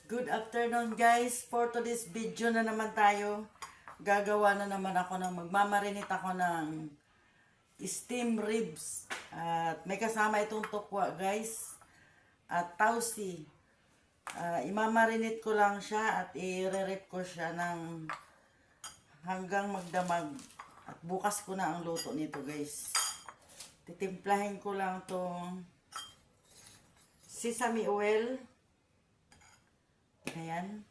Good afternoon guys. For today's video na naman tayo. Gagawa na naman ako magmamarinate ako ng steam ribs. At may kasama itong tokwa guys. At tausi. Imamarinate ko lang siya at i-re-rep ko siya ng hanggang magdamag. At bukas ko na ang luto nito guys. Titimplahin ko lang tong sesame oil. Ayan.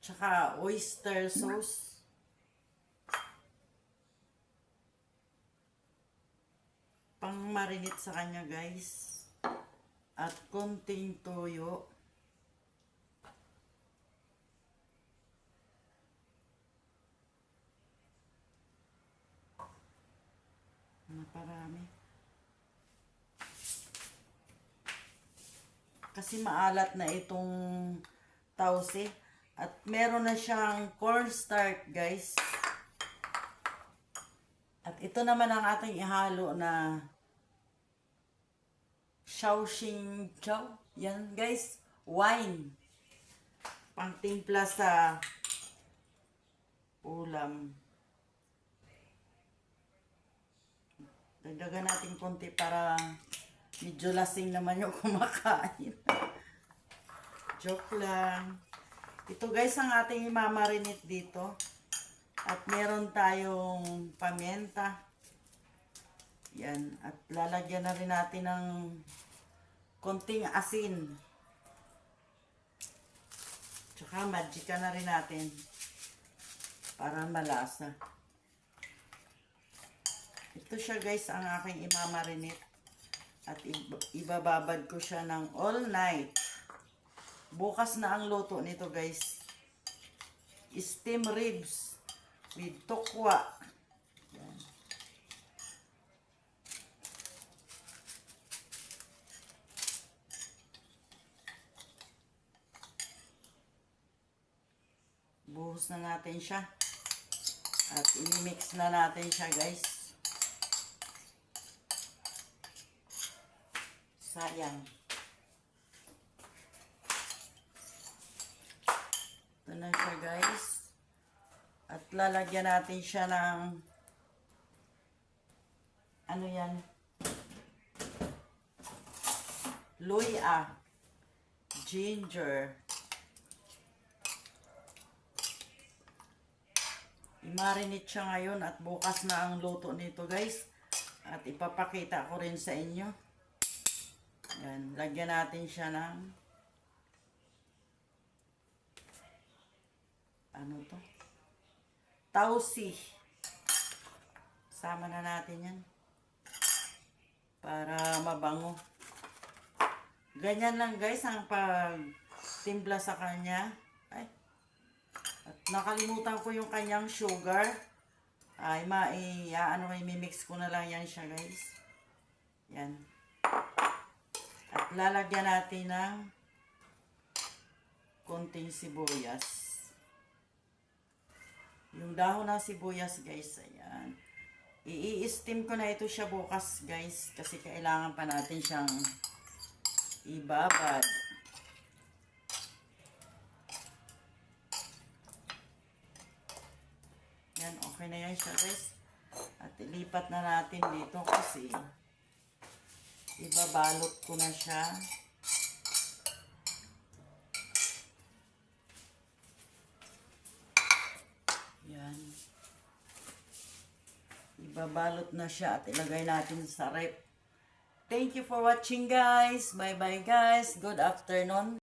Tsaka oyster sauce. Pang marinate sa kanya guys. At konting toyo. Naparami. Kasi maalat na itong tausi. At meron na siyang cornstarch guys. At ito naman ang ating ihalo na Shaoxing Chow. Yan guys, wine. Pangtimpla sa ulam. Dagdagan natin konti para medyo lasing naman yung kumakain. Joke lang. Ito guys ang ating imamarinate dito. At meron tayong pamienta. Yan. At lalagyan na rin natin ng konting asin. Tsaka magika na rin natin. Para malasa. Ito siya guys ang aking imamarinate. At ibababad ko siya ng all night. Bukas na ang luto nito guys. Steam ribs with tokwa. Yan. Buhos na natin siya. At i-mix na natin siya guys. Sayang. Ito na siya guys. At lalagyan natin siya ng ano yan? Luya. Ginger. I-marinate siya ngayon at bukas na ang luto nito guys. At ipapakita ko rin sa inyo. Yan. Lagyan natin siya ng ano to? Tausi. Sama na natin yan. Para mabango. Ganyan lang guys ang pagtimpla sa kanya. Ay. At nakalimutan ko yung kanyang sugar. Ay, mimix ko na lang yan siya guys. Yan. At lalagyan natin ng konting sibuyas. Yung dahon ng sibuyas guys, ayan. I-steam ko na ito siya bukas guys. Kasi kailangan pa natin siyang ibabad. Yan, okay na yan siya guys. At ilipat na natin dito kasi ibabalot ko na siya. Yan. Ibabalot na siya at ilagay natin sa rep. Thank you for watching guys. Bye bye guys. Good afternoon.